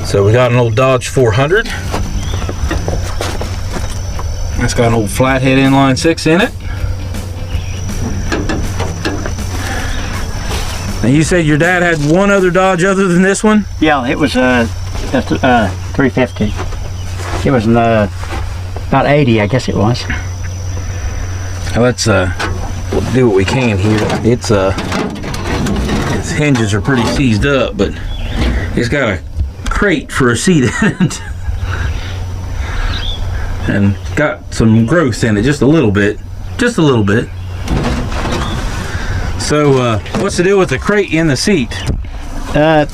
So we got an old Dodge 400. It's got an old flathead inline 6 in it. Now you said your dad had one other Dodge other than this one? Yeah, it was a 350. It was about 80, I guess it was. Now let's we'll do what we can here. Its hinges are pretty seized up, but it's got a crate for a seat in it. And got some growth in it, just a little bit. Just a little bit. So, what's the deal with the crate in the seat? Dad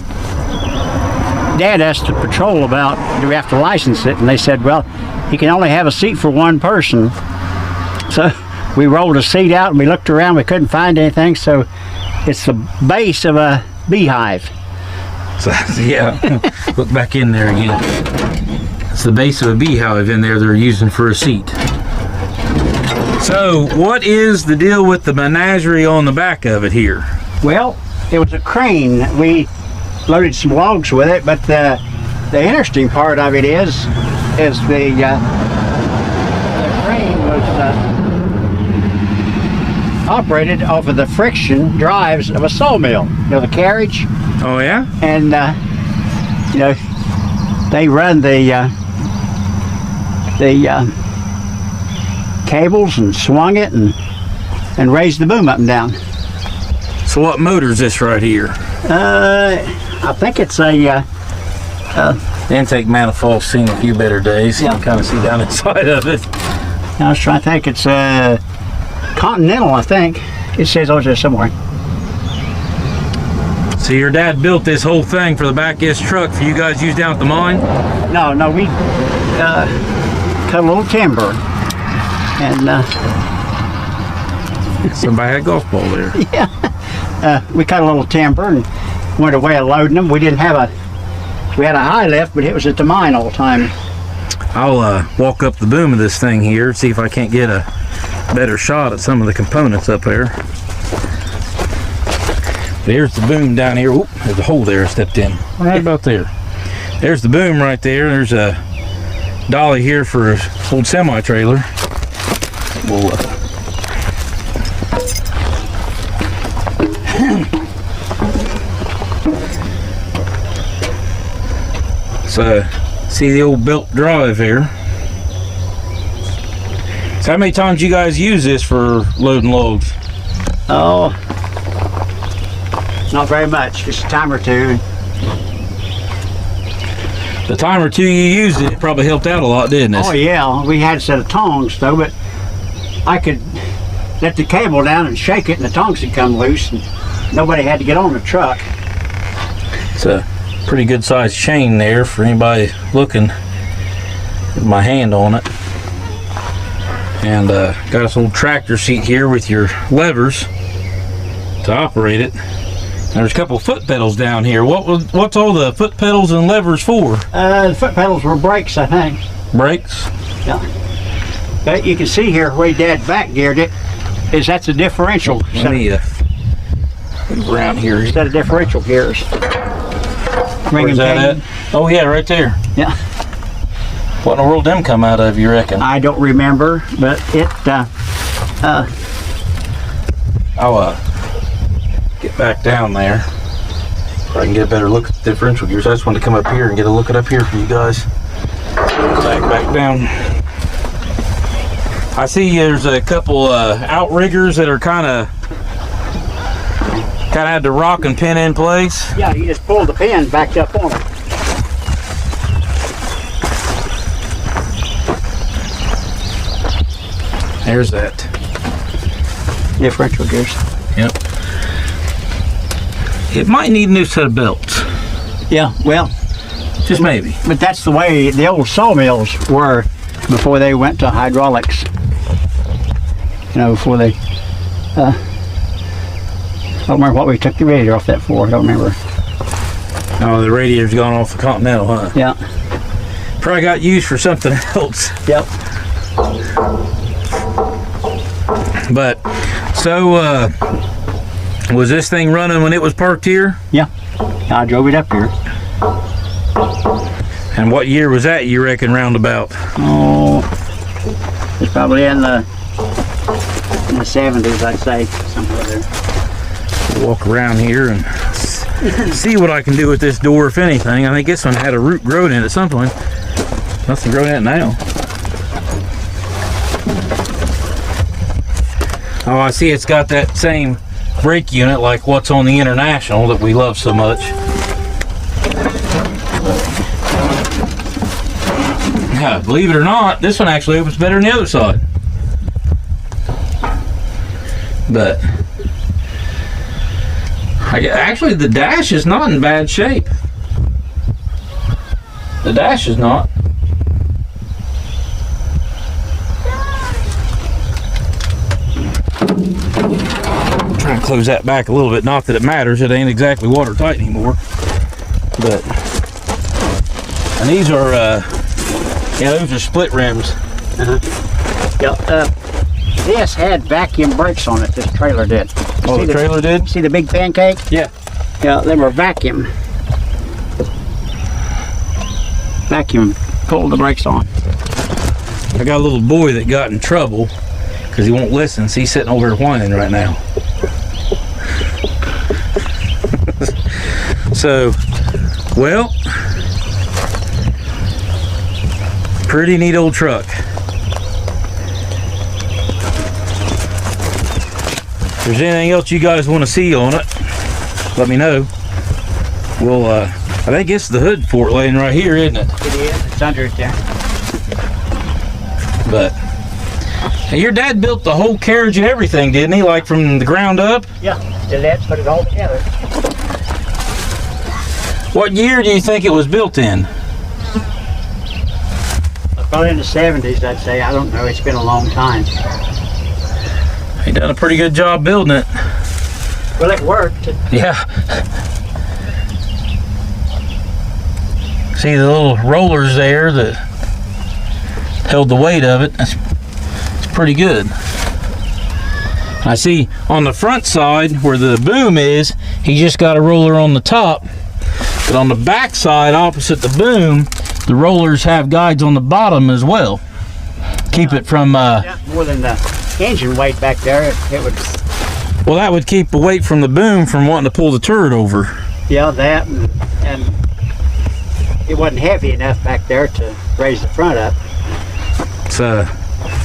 asked the patrol about, do we have to license it? And they said, well, you can only have a seat for one person. So we rolled a seat out and we looked around, we couldn't find anything, so it's the base of a beehive. So, yeah, look back in there again. It's the base of a beehive in there they're using for a seat. So, what is the deal with the menagerie on the back of it here? Well, it was a crane. We loaded some logs with it, but the interesting part of it is the crane was operated off of the friction drives of a sawmill. You know, the carriage. Oh yeah. And you know, they run the cables and swung it and raised the boom up and down. So what motor is this right here? I think it's a intake manifold. Seen a few better days. Yeah. You can kind of see down inside of it. I was trying to think. It's a Continental, I think. It says over there somewhere. So your dad built this whole thing for the back of his truck for you guys to use down at the mine? No, we cut a little timber and somebody had a golf ball there. Yeah, we cut a little timber and went away of loading them. We didn't have we had a high lift, but it was at the mine all the time. I'll walk up the boom of this thing here, see if I can't get a better shot at some of the components up there. There's the boom down here. Oop, there's a hole there I stepped in. Right about there. There's the boom right there. There's a dolly here for an old semi-trailer. We'll so see the old belt drive here. So how many times you guys use this for loading logs? Oh, not very much, just a time or two. The time or two you used it probably helped out a lot, didn't it? Oh yeah, we had a set of tongs though, but I could let the cable down and shake it and the tongs would come loose and nobody had to get on the truck. It's a pretty good sized chain there for anybody looking with my hand on it. And got this old tractor seat here with your levers to operate it. There's a couple foot pedals down here. What's all the foot pedals and levers for? The foot pedals were brakes, I think. Brakes? Yeah. But you can see here where Dad back geared it, that's a differential. Let me move around here. Set of differential gears. Where's that at? Oh yeah, right there. Yeah. What in the world did them come out of, you reckon? I don't remember, but it I'll get back down there so I can get a better look at the differential gears. I just wanted to come up here and get a look at up here for you guys. Back down. I see there's a couple outriggers that are kind of had the rock and pin in place. Yeah, you just pull the pin backed up on it. There's that. Differential gears. Yep. It might need a new set of belts. Yeah, well, just maybe. But that's the way the old sawmills were before they went to hydraulics. You know, before they, I don't remember what we took the radiator off that for. I don't remember. Oh, the radiator's gone off the Continental, huh? Yeah. Probably got used for something else. Yep. But So, was this thing running when it was parked here? Yeah, I drove it up here. And what year was that, you reckon, roundabout? Oh, it's probably in the 70s, I'd say, somewhere there. Walk around here and see what I can do with this door, if anything. I think this one had a root growing in it at some point. Nothing growing in it now. Oh, I see it's got that same brake unit like what's on the International that we love so much. Yeah, believe it or not, this one actually opens better than the other side. But actually the dash is not in bad shape. The dash is not. Trying to close that back a little bit. Not that it matters. It ain't exactly watertight anymore. But and these are yeah, those are split rims. Yeah, this had vacuum brakes on it. This trailer did. Oh, the trailer did? See the big pancake? Yeah. Yeah, they were vacuum. Vacuum pulled the brakes on. I got a little boy that got in trouble because he won't listen. So he's sitting over there whining right now. So, well, pretty neat old truck. If there's anything else you guys want to see on it, let me know. Well, I think it's the hood for it laying right here, isn't it? It is. It's under it there. But your dad built the whole carriage and everything, didn't he? Like from the ground up? Yeah, let's put it all together. What year do you think it was built in? Probably in the 70s, I'd say. I don't know. It's been a long time. He done a pretty good job building it. Well, it worked. Yeah. See the little rollers there that held the weight of it. It's pretty good. I see on the front side where the boom is, he just got a roller on the top. But on the back side, opposite the boom, the rollers have guides on the bottom as well. Keep it from... yeah, more than the engine weight back there, it would... Well, that would keep the weight from the boom from wanting to pull the turret over. Yeah, that, and it wasn't heavy enough back there to raise the front up. So,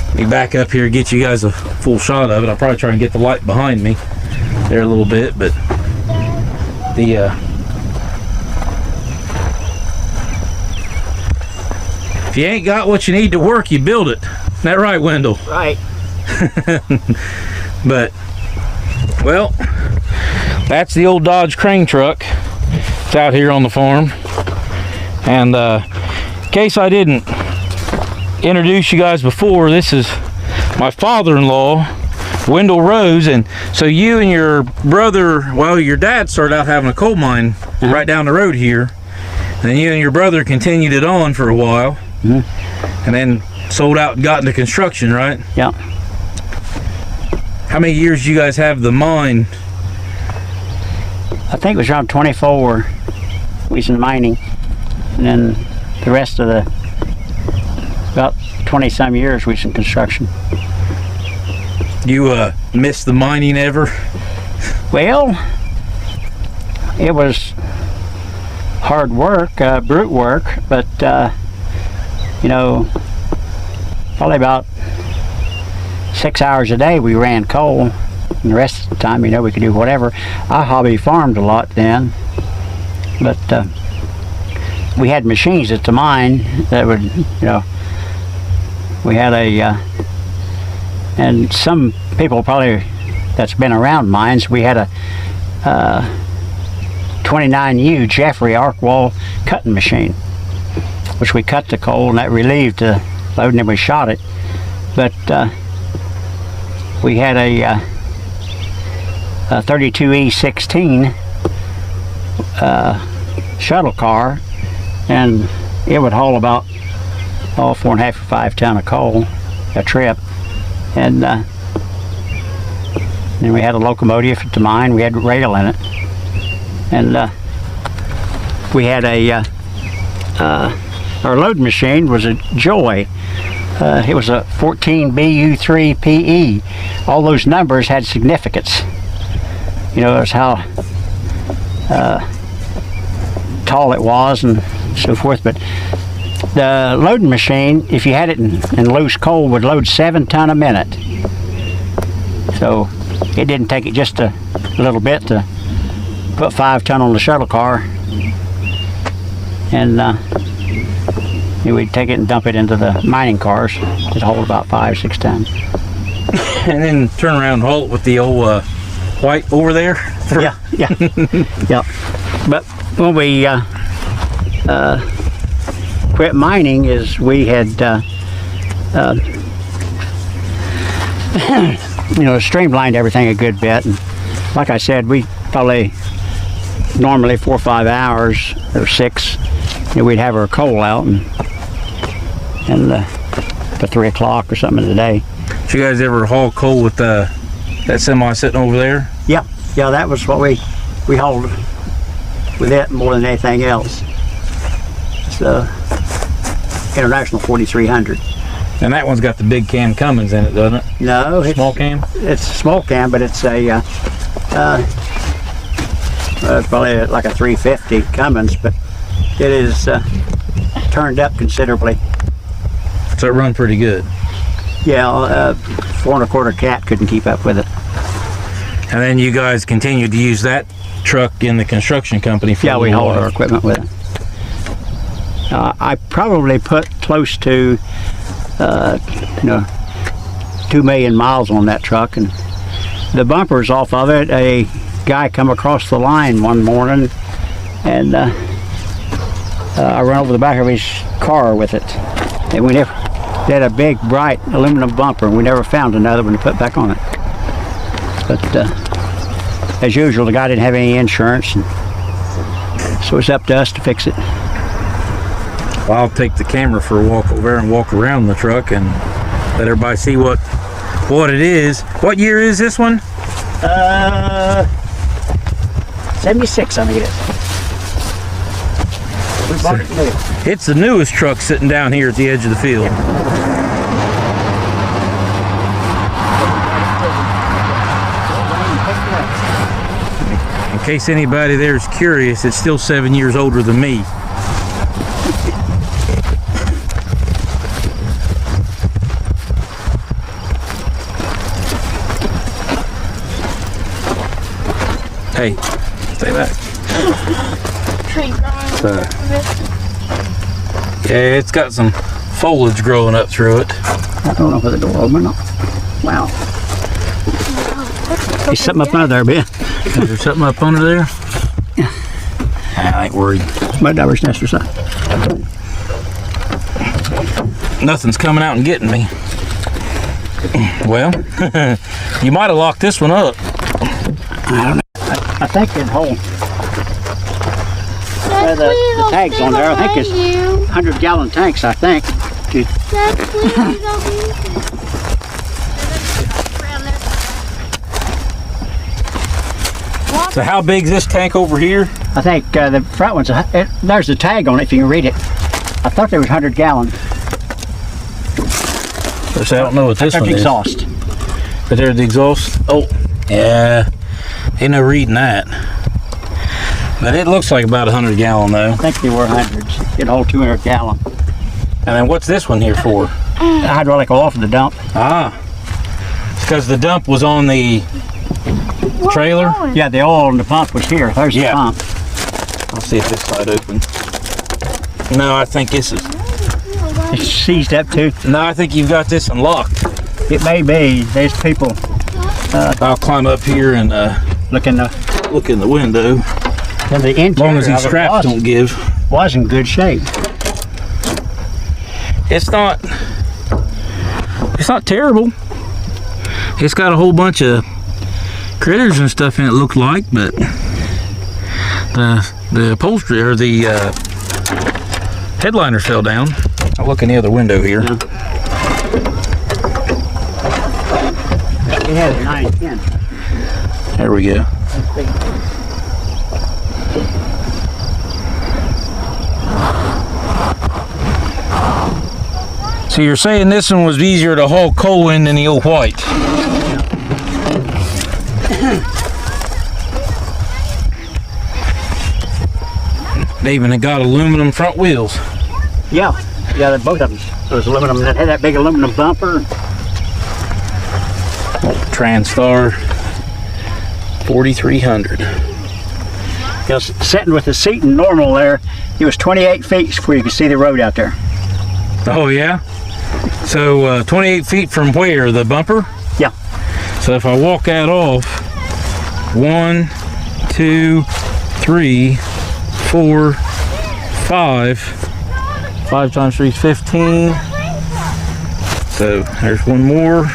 let me back up here and get you guys a full shot of it. I'll probably try and get the light behind me there a little bit, but the... if you ain't got what you need to work, you build it. Isn't that right, Wendell? Right. But, well, that's the old Dodge crane truck. It's out here on the farm. And in case I didn't introduce you guys before, this is my father-in-law, Wendell Rose. And so you and your brother, well, your dad started out having a coal mine right down the road here. And then you and your brother continued it on for a while. And then sold out and got into construction, right? Yeah. How many years do you guys have the mine? I think it was around 24 we was in mining, and then the rest of the about 20 some years we was in construction. You miss the mining ever? Well, it was hard work, brute work, but you know, probably about 6 hours a day we ran coal, and the rest of the time, you know, we could do whatever. I hobby farmed a lot then, but we had machines at the mine that would, you know, we had a, and some people probably that's been around mines, we had a 29U Jeffrey arc wall cutting machine, which we cut the coal and that relieved the load, and then we shot it. But we had a 32E16 shuttle car, and it would haul about 4.5 or 5 ton of coal a trip. And and we had a locomotive to mine. We had rail in it, and we had our load machine was a joy. It was a 14 BU3 PE. All those numbers had significance. You know, that's how tall it was and so forth. But the loading machine, if you had it in loose coal, would load 7 ton a minute. So it didn't take it just a little bit to put 5 ton on the shuttle car. And we'd take it and dump it into the mining cars. It'd hold about 5-6 tons. And then turn around and haul it with the old white over there? Yeah. Yeah. But when we quit mining, is we had streamlined everything a good bit. And like I said, we probably normally 4 or 5 hours or 6, we'd have our coal out and for 3 o'clock or something in the day. Did you guys ever haul coal with that semi sitting over there? Yeah, that was what we hauled with it more than anything else. It's the International 4300. And that one's got the big cam Cummins in it, doesn't it? No, it's small cam. It's a small cam, but it's a it's probably like a 350 Cummins, but it is turned up considerably. So it run pretty good. Yeah, 4 1/4 cat couldn't keep up with it. And then you guys continued to use that truck in the construction company for we hauled our equipment with it. I probably put close to 2 million miles on that truck, and the bumpers off of it, a guy come across the line one morning, and I ran over the back of his car with it, and we had a big bright aluminum bumper, and we never found another one to put back on it. But as usual, the guy didn't have any insurance, and so it's up to us to fix it. Well, I'll take the camera for a walk over there and walk around the truck and let everybody see what it is. What year is this one? 76, I think it is. We bought it new. It's the newest truck sitting down here at the edge of the field. In case anybody there is curious, it's still 7 years older than me. Hey, stay back. Yeah, it's got some foliage growing up through it. I don't know whether the door open or not. Wow. There's something up under there, Ben. Is there something up under there? Yeah. I ain't worried. Mud diver's nest or something. Nothing's coming out and getting me. Well, you might have locked this one up. I don't know. I think it'd hold. The tags on there, I think it's 100-gallon tanks, I think. So how big is this tank over here? I think the front one's, there's the tag on it if you can read it. I thought there was 100 gallon. I don't know what this one is. Exhaust. But there's the exhaust. Oh, yeah. Ain't no reading that. But it looks like about 100 gallon though. I think they were hundreds. It'd hold 200 gallon. And then what's this one here for? The hydraulic oil for the dump. Ah. It's because the dump was on the trailer? Yeah, the oil and the pump was here. There's the pump. I'll see if this side opens. No, I think this is... It's seized up too. No, I think you've got this unlocked. It may be. There's people... I'll climb up here and look in the window. And the interior, as long as these straps don't give. Was in good shape. It's not terrible. It's got a whole bunch of critters and stuff in it, looked like, but the upholstery or the headliner fell down. I'll look in the other window here. Yeah. It had a 910. There we go. So you're saying this one was easier to haul coal in than the old white? They even got aluminum front wheels. Yeah, both of them. Those aluminum, that had that big aluminum bumper. Transtar 4300. Just sitting with the seating normal there, it was 28 feet before you could see the road out there. Oh yeah? So 28 feet from where? The bumper? Yeah. So if I walk that off, 1, 2, 3, 4, 5. 5 times 3 is 15. So there's one more.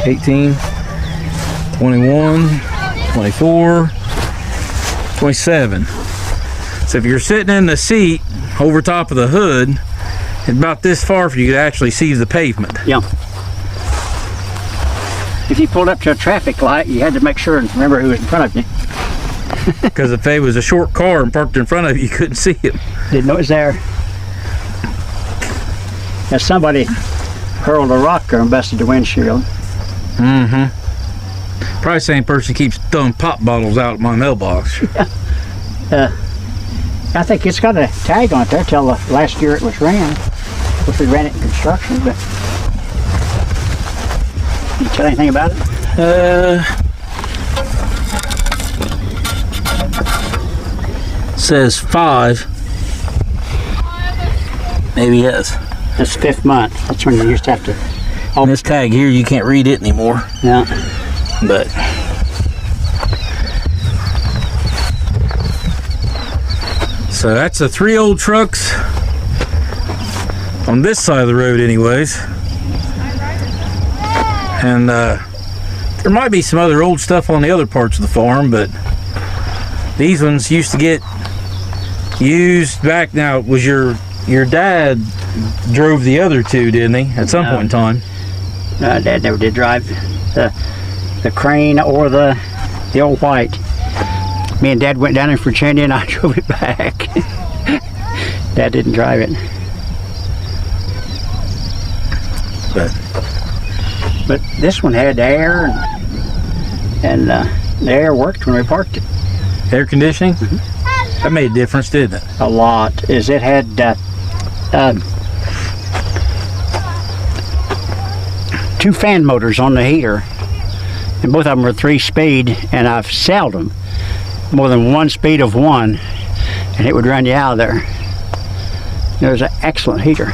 18, 21, 24, 27. So if you're sitting in the seat over top of the hood, it's about this far for you to actually see the pavement. Yeah. If you pulled up to a traffic light, you had to make sure and remember who was in front of you. Because if they was a short car and parked in front of you, you couldn't see it. Didn't know it was there. Now somebody hurled a rock there and busted the windshield. Mm-hmm. Probably the same person keeps throwing pop bottles out of my mailbox. Yeah. I think it's got a tag on it there till last year it was ran. Of course we ran it in construction, but can you tell anything about it? Says 5. Maybe yes. That's 5th month. That's when you used to have to. On this tag here, you can't read it anymore. Yeah. But so that's the 3 old trucks on this side of the road anyways. And there might be some other old stuff on the other parts of the farm, but these ones used to get used back. Now, was your dad drove the other 2, didn't he, at some point in time? No, Dad never did drive the crane or the old white. Me and Dad went down in Virginia and I drove it back. Dad didn't drive it. But this one had air, and the air worked when we parked it. Air conditioning? Mm-hmm. That made a difference, didn't it? A lot. Is it had 2 fan motors on the heater, and both of them were 3-speed, and I've seldom more than 1 speed of 1, and it would run you out of there. It was an excellent heater,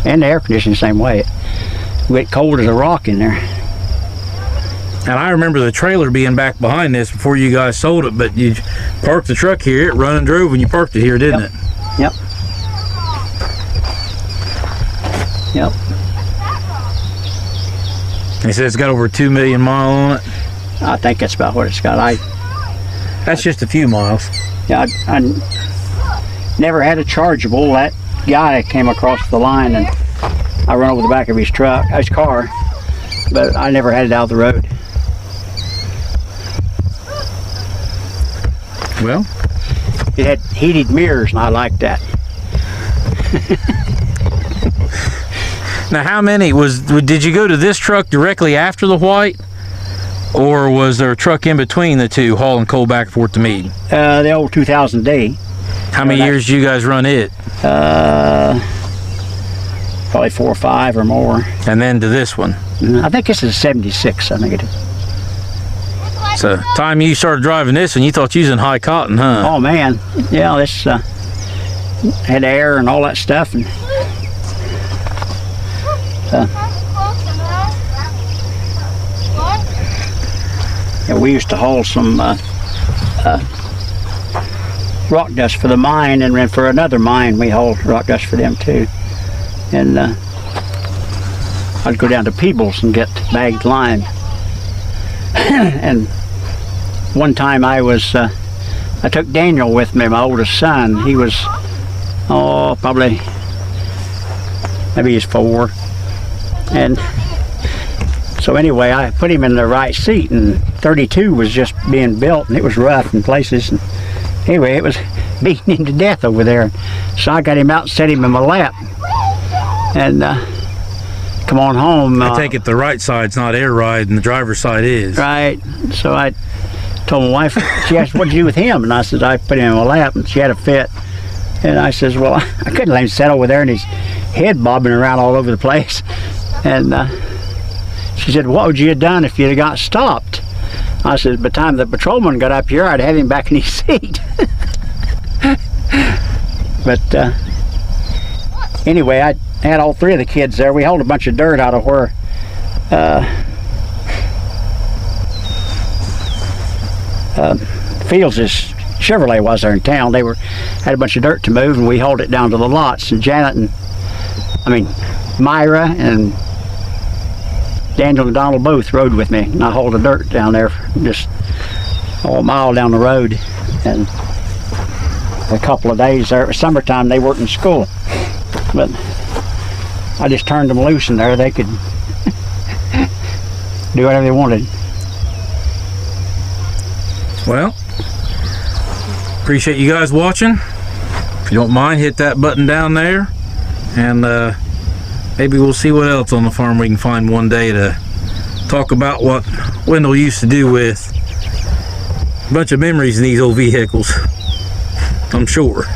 and the air conditioning the same way. It went cold as a rock in there. And I remember the trailer being back behind this before you guys sold it, but you parked the truck here, it run and drove when you parked it here, didn't it? Yep. Yep. He said it's got over 2 million miles on it. I think that's about what it's got. That's just a few miles. Yeah, I never had a chargeable. That guy came across the line and I run over the back of his car, but I never had it out of the road. Well, it had heated mirrors and I liked that. Now, how many did you go to this truck directly after the white, or was there a truck in between the 2 hauling coal back and forth to Meade? The old 2000D. How many years did you guys run it? Probably 4 or 5 or more. And then to this one? I think this is 76. I think it is. So, time you started driving this one, you thought you was in high cotton, huh? Oh man, yeah, this had air and all that stuff, and yeah, we used to haul some rock dust for the mine, and then for another mine we hauled rock dust for them too. And I'd go down to Peebles and get bagged lime. And one time I took Daniel with me, my oldest son. He was, maybe he's 4. And So anyway, I put him in the right seat, and 32 was just being built, and it was rough in places. And anyway, it was beating him to death over there. So I got him out and set him in my lap, and come on home. I take it the right side's not air ride and the driver's side is. Right. So I told my wife, she asked, what'd you do with him? And I said, I put him in my lap, and she had a fit. And I says, well, I couldn't let him sit over there and his head bobbing around all over the place. And she said, what would you have done if you'd have got stopped? I said, by the time the patrolman got up here, I'd have him back in his seat. But anyway, I had all three of the kids there. We hauled a bunch of dirt out of where Fields' Chevrolet was there in town. They had a bunch of dirt to move, and we hauled it down to the lots. And Myra and Daniel and Donald both rode with me, and I hauled the dirt down there just a mile down the road. And a couple of days there, it was summertime, they weren't in school, but I just turned them loose in there. They could do whatever they wanted. Well, appreciate you guys watching. If you don't mind, hit that button down there, and maybe we'll see what else on the farm we can find one day to talk about what Wendell used to do with a bunch of memories in these old vehicles, I'm sure.